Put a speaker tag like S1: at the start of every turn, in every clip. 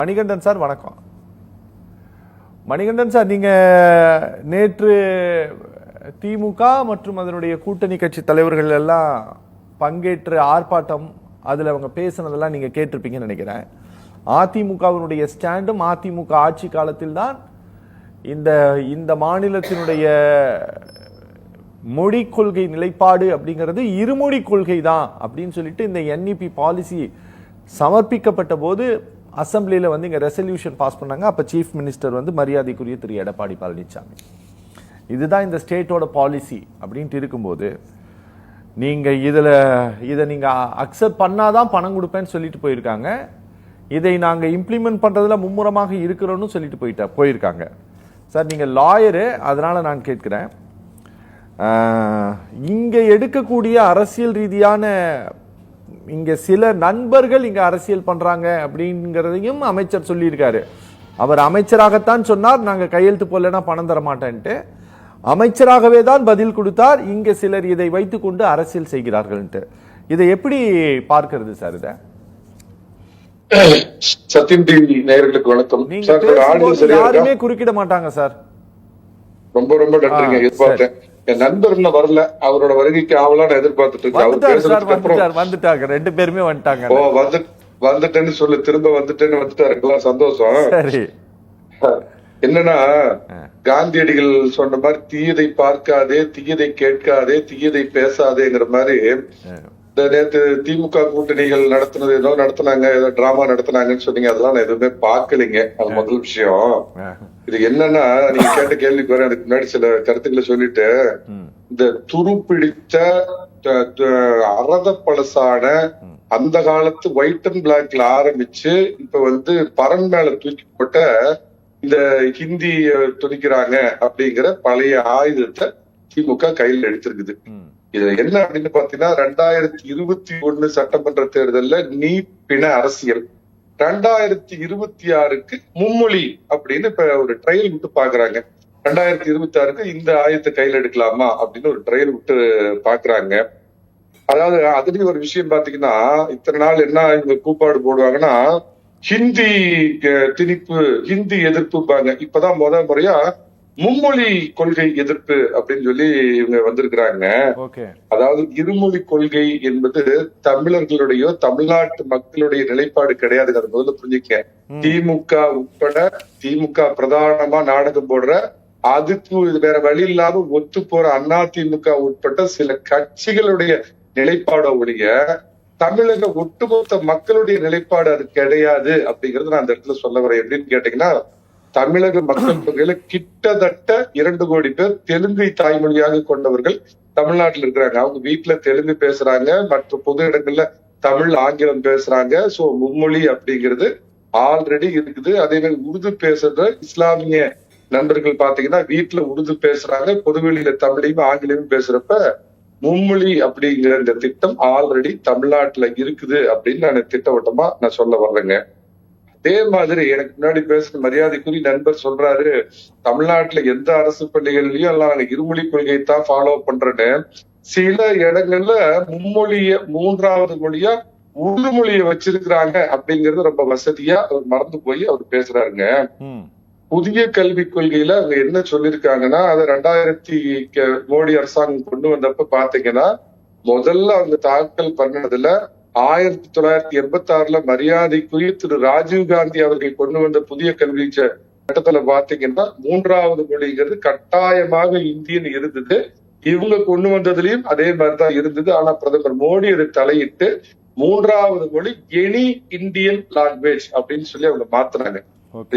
S1: Manikandan sir வணக்கம். Manikandan sir, நீங்க நேற்று திமுக மற்றும் அதனுடைய கூட்டணி கட்சி தலைவர்கள் எல்லாம் பங்கேற்ற ஆர்ப்பாட்டம், அதுல அவங்க பேசினதெல்லாம் நீங்க கேட்டிருப்பீங்கன்னு நினைக்கிறேன். அதிமுகவினுடைய ஸ்டாண்டும் அதிமுக ஆட்சி காலத்தில் தான் இந்த மாநிலத்தினுடைய மொழி கொள்கை நிலைப்பாடு அப்படிங்கிறது இருமொழி கொள்கை தான் அப்படின்னு சொல்லிட்டு இந்த என்இபி பாலிசி சமர்ப்பிக்கப்பட்ட போது அசம்பிளியில இங்க ரெசல்யூஷன் பாஸ் பண்ணாங்க. அப்ப சீஃப் மினிஸ்டர் மரியாதைக்குரிய திரு எடப்பாடி பழனிசாமி. இதுதான் இந்த ஸ்டேட்டோட பாலிசி அப்படின்ட்டு இருக்கும்போது நீங்க இதை நீங்க அக்செப்ட் பண்ணாதான் பணம் கொடுப்பேன்னு சொல்லிட்டு போயிருக்காங்க. இதை நாங்க இம்ப்ளிமெண்ட் பண்றதுல மும்முரமாக இருக்கிறோம்னு சொல்லிட்டு போயிருக்காங்க. சார், நீங்க லாயரு, அதனால நான் கேட்கிறேன், இங்க எடுக்கக்கூடிய அரசியல் ரீதியான இங்க சில நண்பர்கள் இங்க அரசியல் பண்றாங்க அப்படிங்கறதையும் அமைச்சர் சொல்லியிருக்காரு. அவர் அமைச்சராகத்தான் சொன்னார், நாங்க கையெழுத்து போடலன்னா பணம் தர மாட்டேன்ட்டு. அமைச்சராகவே தான் பதில் கொடுத்தார். இங்க சிலர் இதை வைத்துக் கொண்டு அரசியல் செய்கிறார்கள். இதை எப்படி பார்க்கிறது சார்? இத
S2: சத்தியம் டிவி நேயர்களுக்கு வணக்கம்.
S1: யாருமே குறுக்கிட மாட்டாங்க சார்.
S2: ரொம்ப ரொம்ப நன்றிங்க. எதிர்பார்த்தேன், என் நண்பர் இன்னும் வரல, அவரோட வருகைக்கு ஆவலான எதிர்பார்த்துட்டு
S1: வந்துட்டாங்க. ரெண்டு பேருமே வந்துட்டாங்க.
S2: வந்துட்டேன்னு சொல்லு, திரும்ப வந்துட்டாரு. சந்தோஷம். என்னன்னா, காந்தியடிகள் சொன்ன மாதிரி தீயதை பார்க்காதே, தீயதை கேட்காதே, தீயதை பேசாதேங்கிற மாதிரி நேற்று திமுக கூட்டணிகள் நடத்தினது ஏதோ நடத்தினாங்க, ஏதோ டிராமா நடத்தினாங்கன்னு சொன்னீங்க. அதெல்லாம் நான் எதுவுமே பாக்கலைங்க. அது முதல் விஷயம். இது என்னன்னா, நீங்க கேட்ட கேள்விக்கு வர அதுக்கு முன்னாடி சில கருத்துக்களை சொல்லிட்டு, இந்த துரு பிடித்த அரத பழசான அந்த காலத்து ஒயிட் அண்ட் பிளாக்ல ஆரம்பிச்சு இப்ப பரன் மேல தூக்கி போட்ட இந்த ஹிந்தி துணிக்கிறாங்க அப்படிங்கிற பழைய ஆயுதத்தை திமுக கையில் எடுத்திருக்குது. இது என்ன அப்படின்னு பாத்தீங்கன்னா, 2021 சட்டமன்ற தேர்தல்ல நீட் பிண அரசியல், 2026க்கு மும்மொழி அப்படின்னு இப்ப ஒரு ட்ரையல் விட்டு பாக்குறாங்க. 2026க்கு இந்த ஆயுதத்தை கையில் எடுக்கலாமா அப்படின்னு ஒரு ட்ரையல் விட்டு பாக்குறாங்க. அதாவது அதுலயும் ஒரு விஷயம் பாத்தீங்கன்னா, இத்தனை நாள் என்ன இவங்க கூப்பாடு போடுவாங்கன்னா, ஹிந்தி திணிப்பு, ஹிந்தி எதிர்ப்புப்பாங்க. இப்பதான் முறையா மும்மொழி கொள்கை எதிர்ப்பு அப்படின்னு சொல்லி இவங்க வந்திருக்கிறாங்க. அதாவது இருமொழி கொள்கை என்பது தமிழர்களுடைய, தமிழ்நாட்டு மக்களுடைய நிலைப்பாடு கிடையாது. அதை முதல்ல புரிஞ்சுக்க. திமுக உட்பட, திமுக பிரதானமா நாடகம் போடுற, அதுக்கு வேற வழி இல்லாம ஒத்து போற அதிமுக உட்பட்ட சில கட்சிகளுடைய நிலைப்பாட ஒழிய தமிழக ஒட்டுமொத்த மக்களுடைய நிலைப்பாடு அது கிடையாது அப்படிங்கறது நான் அந்த இடத்துல சொல்ல வரேன். எப்படின்னு கேட்டீங்கன்னா, தமிழக மக்கள் தொகையில கிட்டத்தட்ட 2 கோடி பேர் தெலுங்கை தாய்மொழியாக கொண்டவர்கள் தமிழ்நாட்டில் இருக்கிறாங்க. அவங்க வீட்டுல தெலுங்கு பேசுறாங்க, மற்ற பொது இடங்கள்ல தமிழ், ஆங்கிலம் பேசுறாங்க. சோ மும்மொழி அப்படிங்கிறது ஆல்ரெடி இருக்குது. அதே மாதிரி உருது பேசுற இஸ்லாமிய நண்பர்கள் பாத்தீங்கன்னா வீட்டுல உருது பேசுறாங்க, பொதுவெளியில தமிழையும் ஆங்கிலமும் பேசுறப்ப மும்மொழி அப்படிங்கிற இந்த திட்டம் ஆல்ரெடி தமிழ்நாட்டுல இருக்குது அப்படின்னு நான் திட்டவட்டமா நான் சொல்ல வர்றேங்க. அதே மாதிரி எனக்கு முன்னாடி பேசுற மரியாதைக்குரிய நண்பர் சொல்றாரு, தமிழ்நாட்டுல எந்த அரசு பள்ளிகள்லயும் எல்லாம் நாங்க இருமொழி கொள்கையை தான் ஃபாலோ பண்றேன்னு. சில இடங்கள்ல மும்மொழிய 3வது மொழியா உருது மொழியை வச்சிருக்கிறாங்க அப்படிங்கறது ரொம்ப வசதியா அவர் மறந்து போய் அவர் பேசுறாருங்க. புதிய கல்விக் கொள்கையில அவங்க என்ன சொல்லிருக்காங்கன்னா, அதை 2000 மோடி அரசாங்கம் கொண்டு வந்தப்ப பாத்தீங்கன்னா, முதல்ல அவங்க தாக்கல் பண்ணதுல 1986 மரியாதைக்குரிய திரு ராஜீவ்காந்தி அவர்கள் கொண்டு வந்த புதிய கல்வி சட்டத்துல பாத்தீங்கன்னா 3வது மொழிங்கிறது கட்டாயமாக இந்தியன் இருந்தது. இவங்க கொண்டு வந்ததுலயும் அதே மாதிரிதான் இருந்தது. ஆனா பிரதமர் மோடி அதை தலையிட்டு 3வது மொழி எனி இந்தியன் லாங்குவேஜ் அப்படின்னு சொல்லி அவங்க மாத்துறாங்க.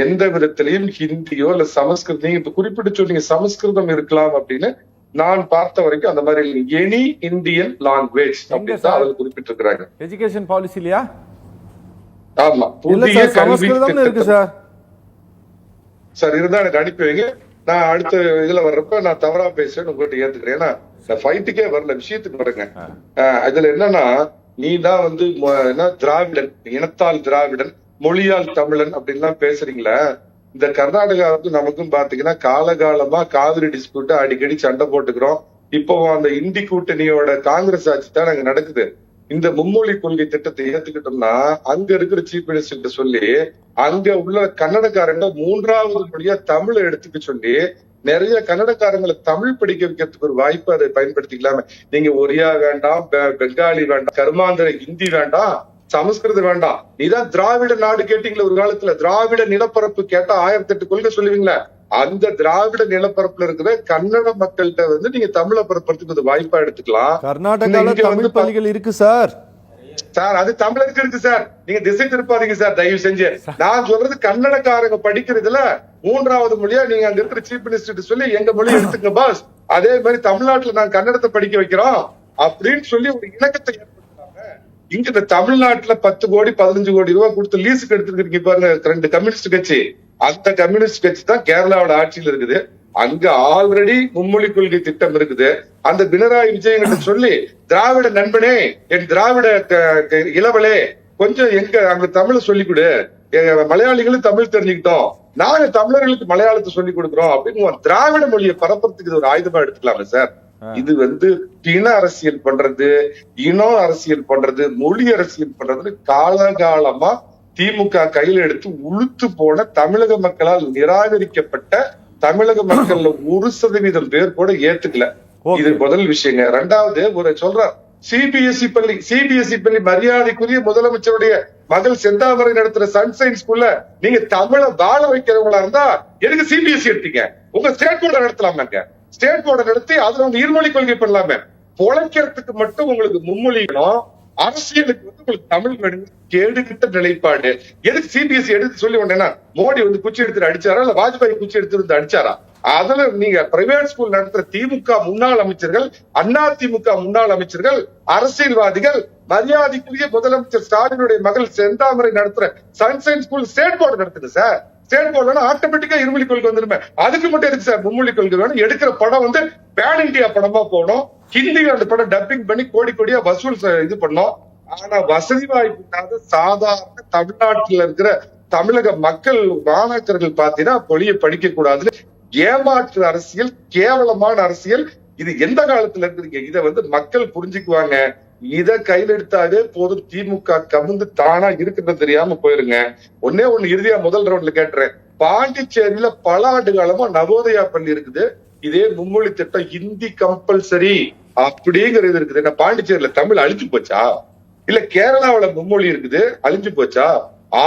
S2: எந்த விதத்திலையும் ஹிந்தியோ இல்ல சமஸ்கிருதம், நீங்க இப்ப குறிப்பிட்டு சொன்னீங்க சமஸ்கிருதம் இருக்கலாம் அப்படின்னு, நான் பார்த்த வரைக்கும் அந்த மாதிரி எனி இந்தியன் லாங்குவேஜ் அப்படின்னு தான் அதில் குறிப்பிட்டிருக்கிறாங்க.
S1: எஜுகேஷன் பாலிசிலையா?
S2: ஆமா, புதிய கல்வி
S1: இருக்கு சார்.
S2: சார் இருந்தா எனக்கு அனுப்பி வைங்க. நான் அடுத்த இதுல வர்றப்ப நான் தவறா பேசுறேன் உங்ககிட்ட ஏத்துக்கிறேன். ஏன்னா நான் ஃபைட்டுக்கே வரல, விஷயத்துக்கு வரேங்க. இதுல என்னன்னா, நீ தான் திராவிடன், இனத்தால் திராவிடன், மொழியால் தமிழன் அப்படின்லாம் பேசுறீங்களா? இந்த கர்நாடகா நமக்கும் பாத்தீங்கன்னா காலகாலமா காவிரி டிஸ்பியூட் அடிக்கடி சண்டை போட்டுக்கிறோம். இப்போ அந்த இந்தி கூட்டணியோட காங்கிரஸ் ஆட்சி தான் அங்க நடக்குது. இந்த மும்மொழி கொள்கை திட்டத்தை ஏத்துக்கிட்டோம்னா அங்க இருக்கிற சீஃப் மினிஸ்டர் சொல்லி அங்க உள்ள கன்னடக்காரங்க 3வது மொழியா தமிழை எடுத்துக்க சொல்லி நிறைய கன்னடக்காரங்களை தமிழ் படிக்க வைக்கிறதுக்கு ஒரு வாய்ப்பு அதை பயன்படுத்திக்கலாமே. நீங்க ஒரியா வேண்டாம், பெங்காலி வேண்டாம், கர்மாந்திர ஹிந்தி வேண்டாம், சமஸ்கிருதம் வேண்டாம். நீதான் திராவிட நாடு கேட்டீங்களா ஒரு காலத்துல, திராவிட நிலப்பரப்பு கேட்டா 1008 கொள்கை சொல்லுவீங்களா, அந்த திராவிட நிலப்பரப்புல இருக்கிற கன்னட மக்கள்கிட்ட நீங்க தமிழை பரப்புறதுக்கு வாய்ப்பா எடுத்துக்கலாம்.
S1: கர்நாடகால தமிழ் பள்ளிகள் இருக்கு சார்.
S2: சார் அது தமிழருக்கு இருக்கு சார், நீங்க திசை திருப்பாதீங்க சார் தயவு செஞ்சு. நான் சொல்றது கன்னடக்காரங்க படிக்கிறதுல 3வது மொழியா நீங்க அங்க இருக்கிற சீஃப் மினிஸ்டர் சொல்லி எங்க மொழி எடுத்துங்க பாஸ், அதே மாதிரி தமிழ்நாட்டுல நாங்க கன்னடத்தை படிக்க வைக்கிறோம் அப்படின்னு சொல்லி ஒரு இணக்கத்தை ஏற்படுத்தாங்க. இங்க இந்த தமிழ்நாட்டுல 10 கோடி 15 கோடி ரூபாய் கொடுத்து லீஸுக்கு எடுத்துருக்கீங்க பாருங்க 2 கம்யூனிஸ்ட் கட்சி. அந்த கம்யூனிஸ்ட் கட்சி தான் கேரளாவோட ஆட்சியில் இருக்குது. அங்க ஆல்ரெடி மும்மொழி கொள்கை திட்டம் இருக்குது. அந்த பினராயி விஜயன் சொல்லி திராவிட நண்பனே, என் திராவிட இளவலே, கொஞ்சம் எங்க அங்க தமிழை சொல்லிக் கொடு, மலையாளிகளும் தமிழ் தெரிஞ்சுக்கிட்டோம், நாங்க தமிழர்களுக்கு மலையாளத்தை சொல்லிக் கொடுக்குறோம் அப்படின்னு திராவிட மொழியை பரப்புறதுக்கு இது ஒரு ஆயுதமா எடுத்துக்கலாமே சார். இது பிண அரசியல் பண்றது, இனம் அரசியல் பண்றது, மொழி அரசியல் பண்றது காலகாலமா திமுக கையில எடுத்து உளுத்து போன தமிழக மக்களால் நிராகரிக்கப்பட்ட தமிழக மக்கள்ல 1% பேர் கூட ஏத்துக்கல. இது முதல் விஷயங்க. 2வது ஒரு சொல்ற சிபிஎஸ்இ பள்ளி மரியாதைக்குரிய முதலமைச்சருடைய மகள் செந்தாமரை நடத்துற சன்சைன் ஸ்கூல்ல நீங்க தமிழை வாழ வைக்கிறவங்களா இருந்தா எதுக்கு சிபிஎஸ்இ எடுத்தீங்க? உங்க ஸ்டேட் போர்டை நடத்தலாமாங்க, ஸ்டேட் போர்டை நடத்தி அதுல உங்க இருமொழி கொள்கை பண்ணலாமே. பொழைக்கிறதுக்கு மட்டும் உங்களுக்கு மும்மொழி வேணும், அரசியலுக்கு உங்களுக்கு தமிழ் வேணும். கேடுகிட்ட நிலைப்பாடு. எதுக்கு சிபிஎஸ்இ எடுத்து சொல்லி உடனே மோடி குச்சி எடுத்துட்டு அடிச்சாரா இல்ல வாஜ்பாய் குச்சி எடுத்து அடிச்சாரா? அதுல நீங்க பிரைவேட் ஸ்கூல் நடத்துற திமுக முன்னாள் அமைச்சர்கள், அண்ணா திமுக முன்னாள் அமைச்சர்கள், அரசியல்வாதிகள், மரியாதைக்குரிய முதலமைச்சர் ஸ்டாலினுடைய மகள் செந்தாமரை நடத்துற சன்சைன் ஸ்கூல் ஸ்டேட் போர்டு நடத்துங்க சார். ஸ்டேட் போர்டு ஆட்டோமேட்டிக்கா இருமொழி கொள்கை வந்துருமே. அதுக்கு மட்டும் எதுக்கு சார் மும்மொழி கொள்கை வேணும்? எடுக்கிற படம் பேன் இண்டியா படமா போகணும். ஹிந்தியில அந்த படம் டப்பிங் பண்ணி கோடி கோடியா வசூல் இது பண்ணோம். ஆனா வசதி வாய்ப்பு சாதாரண தமிழ்நாட்டில் இருக்கிற தமிழக மக்கள் மாணாக்கர்கள் பாத்தீங்கன்னா மொழியை படிக்க கூடாதுன்னு ஏமாற்று அரசியல், கேவலமான அரசியல். இது எந்த காலத்துல இருக்குறீங்க? இத மக்கள் புரிஞ்சுக்குவாங்க. இத கையில் எடுத்தாலே போதும், திமுக கமுந்து தானா இருக்குன்னு தெரியாம போயிருங்க. ஒன்னே ஒண்ணு இறுதியா முதல் ரவுண்ட்ல கேட்டுறேன். பாண்டிச்சேரியில பல ஆண்டு காலமா நவோதயா பள்ளி இருக்குது. இதே மும்மொழி திட்டம் ஹிந்தி கம்பல்சரி அப்படிங்கிறது இருக்குது. என்ன பாண்டிச்சேரியில தமிழ் அழிஞ்சு போச்சா? இல்ல கேரளாவில மும்மொழி இருக்குது அழிஞ்சு போச்சா?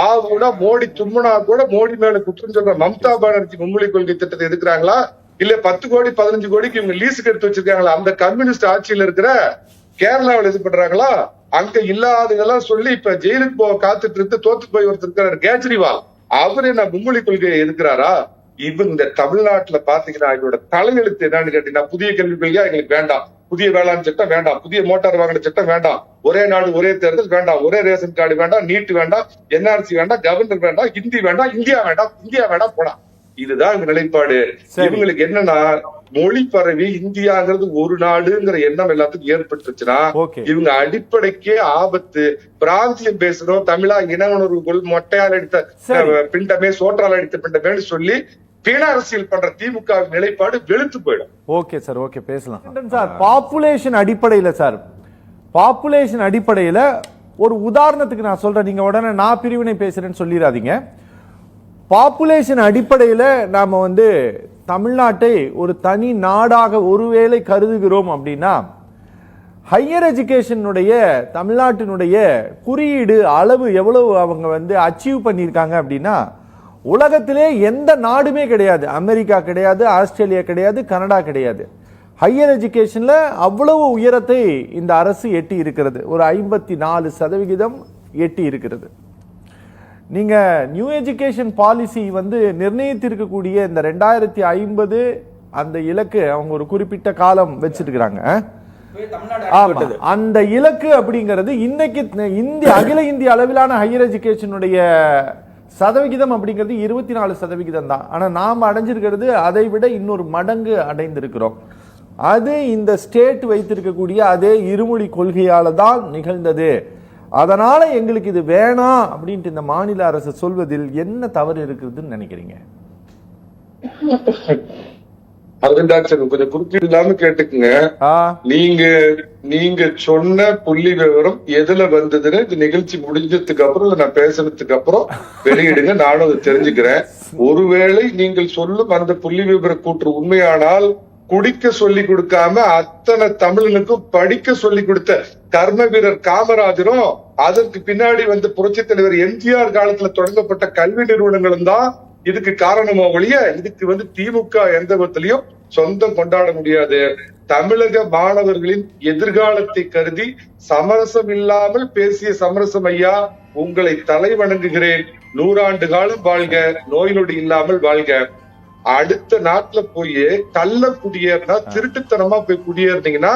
S2: ஆவுனா மோடி தும்முனா கூட மோடி மேல குற்றம் சொல்ற மம்தா பானர்ஜி மும்மொழி கொள்கை திட்டத்தை எதுக்குறாங்களா? இல்ல 10 கோடி 15 கோடிக்கு இவங்க லீஸுக்கு எடுத்து வச்சிருக்காங்களா? அந்த கம்யூனிஸ்ட் ஆட்சியில இருக்கிற கேரளாவில் இது பண்றாங்களா? அங்க இல்லாததெல்லாம் சொல்லி இப்ப ஜெயிலுக்கு போக காத்துட்டு இருந்து தோத்து போய் ஒருத்தர் இருக்கிறார் கேஜ்ரிவால், அவரு என்ன மும்மொழி கொள்கையை எதுக்குறாரா? இந்த தமிழ்நாட்டுல பாத்தீங்கன்னா இதோட தலையெழுத்து என்னன்னு கேட்டீங்கன்னா, புதிய கல்விக் கொள்கையா எங்களுக்கு வேண்டாம், புதிய வேளாண் சட்டம் வேண்டாம், புதிய மோட்டார் வாகன சட்டம் வேண்டாம், ஒரே நாடு ஒரே தேர்தல் வேண்டாம், ஒரே ரேஷன் கார்டு வேண்டாம், நீட் வேண்டாம், என்ஆர்சி வேண்டாம், கவர்னர் வேண்டாம், ஹிந்தி வேண்டாம், இந்தியா வேண்டாம் போனா. இதுதான் இந்த நிலைப்பாடு. இவங்களுக்கு என்னன்னா மொழி பரவி இந்தியாங்கிறது ஒரு நாடுங்கிற எண்ணம் எல்லாத்துக்கும் ஏற்பட்டுருச்சுன்னா இவங்க அடிப்படைக்கே ஆபத்து. பிராந்தியம் பேசணும், தமிழா இன உணர்வு கொள், மொட்டையால் அடித்த பிண்டமே சோற்றால் அடித்த பிண்டமே சொல்லி பிண அரசியல் பண்ற திமுக நிலைப்பாடு வெளுத்து போயிடும்.
S1: ஓகே சார், ஓகே பேசலாம் சார். பாப்புலேஷன் அடிப்படையில ஒரு உதாரணத்துக்கு நான் சொல்றேன், நீங்க உடனே நான் பிரிவினை பேசுறேன்னு சொல்லிடாதீங்க. பாப்புலேஷன் அடிப்படையில நாம தமிழ்நாட்டை ஒரு தனி நாடாக ஒருவேளை கருதுகிறோம் அப்படின்னா, ஹையர் எஜுகேஷனுடைய தமிழ்நாட்டினுடைய குறியீடு அளவு எவ்வளவு அவங்க அச்சீவ் பண்ணியிருக்காங்க அப்படின்னா, உலகத்திலே எந்த நாடுமே கிடையாது. அமெரிக்கா கிடையாது, ஆஸ்திரேலியா கிடையாது, கனடா கிடையாது. ஹையர் எஜுகேஷன்ல அவ்வளவு உயரத்தை இந்த அரசு எட்டி இருக்கிறது. ஒரு 54% எட்டி இருக்கிறது. நீங்க நியூ எஜுகேஷன் பாலிசி நிர்ணயித்திருக்கக்கூடிய இந்த 2050 அந்த இலக்கு அவங்க ஒரு குறிப்பிட்ட காலம் வச்சிருக்கிறாங்க. அந்த இலக்கு அப்படிங்கிறது இன்னைக்கு அகில இந்திய அளவிலான ஹையர் எஜுகேஷனுடைய சதவிகிதம் அப்படிங்கிறது 24% தான். ஆனா நாம் அடைஞ்சிருக்கிறது அதை விட இன்னொரு மடங்கு அடைந்திருக்கிறோம். அது இந்த ஸ்டேட் வைத்திருக்கக்கூடிய அதே இருமொழி கொள்கையால தான் நிகழ்ந்தது. அதனால எங்களுக்கு இது வேணாம் அப்படின்ட்டு இந்த மாநில அரசு சொல்வதில் என்ன தவறு இருக்குதுன்னு நினைக்கிறீங்க?
S2: அரவிந்தாட்சன் கொஞ்சம் குறுக்கீடு இல்லாம கேட்டுக்குங்க. நீங்க சொன்ன புள்ளி விவரம் எதுல வந்ததுன்னு இந்த நிகழ்ச்சி முடிஞ்சதுக்கு அப்புறம் நான் பேசுனதுக்கு அப்புறம் வெளியிடுங்க, நானும் அதை தெரிஞ்சுக்கிறேன். ஒருவேளை நீங்கள் சொல்லும் அந்த புள்ளி விவர கூற்று உண்மையானால் குடிக்க சொல்லி கொடுக்காம அத்தனை தமிழனுக்கும் படிக்க சொல்லி கொடுத்த கர்ம வீரர் காமராஜரும் அதற்கு பின்னாடி வந்து புரட்சி தலைவர் எம்ஜிஆர் காலத்துல தொடங்கப்பட்ட கல்வி நிறுவனங்களும் தான் இதுக்கு காரணமா ஒழிய இதுக்கு வந்து திமுக எந்த விதத்திலையும் சொந்தம் கொண்டாட முடியாது. தமிழக மாணவர்களின் எதிர்காலத்தை கருதி சமரசம் இல்லாமல் பேசிய சமரசம் ஐயா, உங்களை தலை வணங்குகிறேன். 100 ஆண்டு காலம் வாழ்க, நோய் நொடி இல்லாமல் வாழ்க. அடுத்த நாட்டுல போய் கள்ள குடியேறினா, திருட்டுத்தனமா போய் குடியேறினீங்கன்னா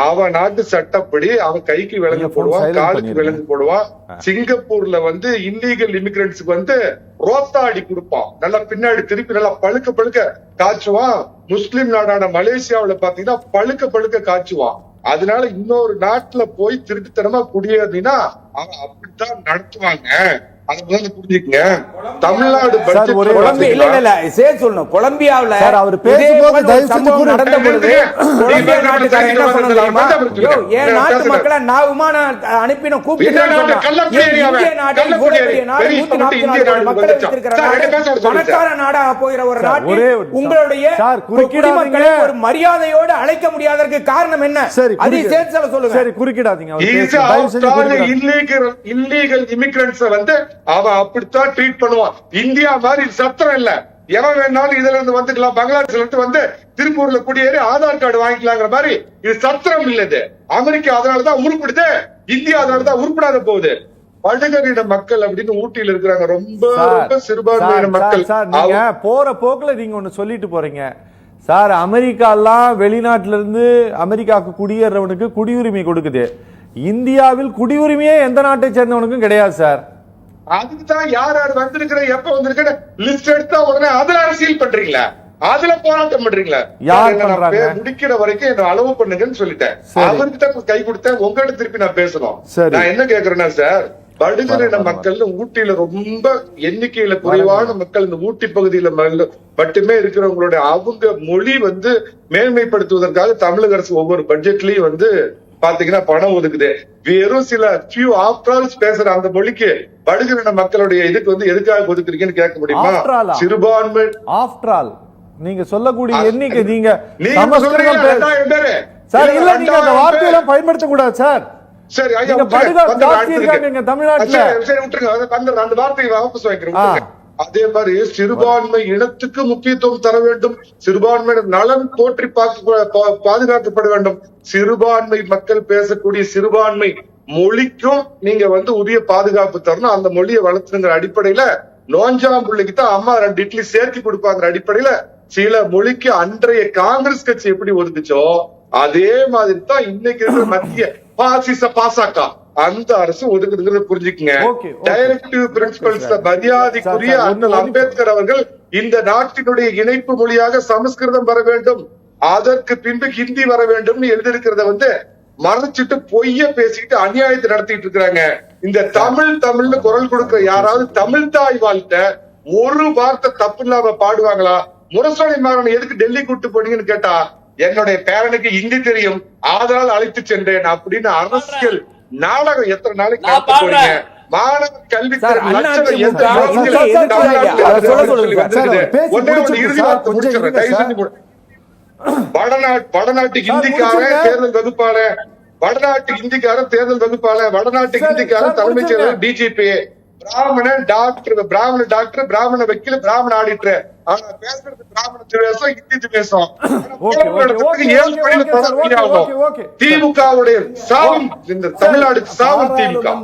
S2: அவன் நாட்டு சட்டப்படி அவன் கைக்கு விலங்கு போடுவான், காலுக்கு விலங்கு போடுவான். சிங்கப்பூர்ல வந்து இல்லீகல் இமிகிரண்ட்ஸுக்கு வந்து ரோத்தாடி கொடுப்பான், நல்லா பின்னாடி திருப்பி நல்லா பழுக்க பழுக்க காய்ச்சுவான். முஸ்லிம் நாடான மலேசியாவில பாத்தீங்கன்னா பழுக்க பழுக்க காய்ச்சுவான். அதனால இன்னொரு நாட்டுல போய் திருட்டுத்தனமா குடியேறினா அவன் அப்படித்தான் நடத்துவாங்க. அதை முதல்ல புரிஞ்சுக்கங்க. தமிழ்நாடு
S3: கொலம்பியாவில்
S1: அவர் பேசும்போது
S3: நடந்த பொழுது என் நாட்டு மக்களை நான் விமானம் அனுப்பின பணக்கார நாடாக போகிற ஒரு நாட்டில் உங்களுடைய குடிமக்களை ஒரு மரியாதையோடு அழைக்க முடியாததற்கு காரணம் என்ன? அதை சேர்த்து சொல்லுங்க.
S1: சரி, குறுக்கிடாதீங்க.
S2: இல்லீகல் இமிகிரண்ட்ஸ் வந்து அவன் அப்படித்தான் ட்ரீட் பண்ணுவான். இந்தியா மாதிரி சத்திரம் இல்ல, எவன் வேணாலும் இதுல இருந்து வந்துக்கலாம். பங்களாதேஷ்ல இருந்து வந்து திருப்பூர்ல குடியேறி ஆதார் கார்டு வாங்கிக்கலாங்கிற மாதிரி இது சத்திரம் இல்லது. அமெரிக்கா அதனாலதான் உருப்பிடுது, இந்தியா அதனாலதான் உருப்படாத போகுது. பழங்குடியின மக்கள் அப்படின்னு ஊட்டியில இருக்கிறாங்க, ரொம்ப ரொம்ப சிறுபான்மையின மக்கள்.
S1: நீங்க போற போக்குல நீங்க ஒண்ணு சொல்லிட்டு போறீங்க சார். அமெரிக்கா எல்லாம் வெளிநாட்டுல இருந்து அமெரிக்காவுக்கு குடியேறவனுக்கு குடியுரிமை கொடுக்குது. இந்தியாவில் குடியுரிமையே எந்த நாட்டை சேர்ந்தவனுக்கும் கிடையாது சார்.
S2: அதுக்குதான் யார் யார் வந்திருக்கிற எப்ப வந்திருக்க லிஸ்ட் எடுத்தா உடனே அதுல அரசியல் பண்றீங்களா, அதுல போராட்டம் பண்றீங்களா? முடிக்கிற வரைக்கும் என்ன அளவு பண்ணுங்கன்னு சொல்லிட்டேன். அவருக்கு தான் கை கொடுத்தேன், உங்கள்ட்ட திருப்பி நான் பேசணும். நான் என்ன கேக்குறேன்னா சார், படுகரின மக்கள் ஊட்டியில ரொம்ப எண்ணிக்கையில குறைவான மக்கள் இந்த ஊட்டி பகுதியில மட்டுமே இருக்கிறவங்களுடைய அவங்க மொழி வந்து மேன்மைப்படுத்துவதற்காக தமிழக அரசு ஒவ்வொரு பட்ஜெட்லயும் வந்து பாத்தீங்கன்னா பணம் ஒதுக்குது. வெறும் சில ஃபியூ ஆஃப்டர்ஸ் பேசுற அந்த மொழிக்கு படுகிற மக்களுடைய இதுக்கு வந்து எதுக்காக ஒதுக்குறீங்கன்னு கேட்க முடியுமா? சிறுபான்மை
S1: ஆஃப்டர் நீங்க சொல்லக்கூடிய எண்ணிக்கை நீங்க
S2: சொல்றீங்க 2000 பேரு
S1: சார். இல்ல, நீங்க அந்த வார்த்தையெல்லாம் பயன்படுத்த கூடாது சார்.
S2: சரி ஐயா,
S1: தமிழ்நாட்டுல
S2: சரி விட்டுருங்க, அந்த 2 வார்த்தையை வாபஸ் வாங்கிக்கிறேன். அதே மாதிரி சிறுபான்மை இனத்துக்கு முக்கியத்துவம் தர வேண்டும், சிறுபான்மையினர் நலன் போற்றி பாதுகாக்கப்பட வேண்டும். சிறுபான்மை மக்கள் பேசக்கூடிய சிறுபான்மை மொழிக்கும் நீங்க வந்து உரிய பாதுகாப்பு தரணும். அந்த மொழியை வளர்த்துங்கிற அடிப்படையில நோஞ்சாம் பிள்ளைக்கு தான் அம்மா 2 இட்லி சேர்த்து கொடுப்பாங்கிற அடிப்படையில சில மொழிக்கு அன்றைய காங்கிரஸ் கட்சி எப்படி ஒதுக்குச்சோ அதே மாதிரி தான் இன்னைக்கு இருக்கிற மத்திய பாசக அந்த அரசு ஒதுக்குதுங்கிறத புரிஞ்சுக்குங்க. டைரக்டிவ் பிரின்சிபல்ஸ்ல மரியாதைக்குரிய அண்ணல் அம்பேத்கர் அவர்கள் இந்த நாட்டினுடைய இணைப்பு மொழியாக சமஸ்கிருதம் வர வேண்டும், அதற்கு பின்பு ஹிந்தி வர வேண்டும் எழுதியிருக்கிறத வந்து மறைச்சிட்டு பொய்ய பேசிக்கிட்டு அநியாயத்தை நடத்திட்டு இருக்கிறாங்க. இந்த தமிழ்னு குரல் கொடுக்கிற யாராவது தமிழ் தாய் வாழ்த்த ஒரு வார்த்தை தப்பு இல்லாம பாடுவாங்களா? முரசொலி மாறன் எதுக்கு டெல்லி கூட்டு போனீங்கன்னு கேட்டா, என்னுடைய பேரனுக்கு ஹிந்தி தெரியும் அதனால் அழைத்து சென்றேன் அப்படின்னு அரசியல் நாடகம் எத்தனை நாளைக்கு நடத்த போறீங்க? மாணவ கல்வி வடநாட்டு ஹிந்திக்காரன் தேர்தல் வகுப்பாளர், வடநாட்டு ஹிந்திக்காரன் தேர்தல் வகுப்பாளர், வடநாட்டு ஹிந்திக்காரன் தலைமைச் செயலர், டிஜிபி, பிராமண டாக்டர், பிராமண வக்கீல், பிராமண ஆடிட்டர். ஆனா பேசுறது பிராமண திவேசம், ஹிந்தி திவேசம். திமுகவுடைய சாவும், இந்த தமிழ்நாடு சாவும் திமுக.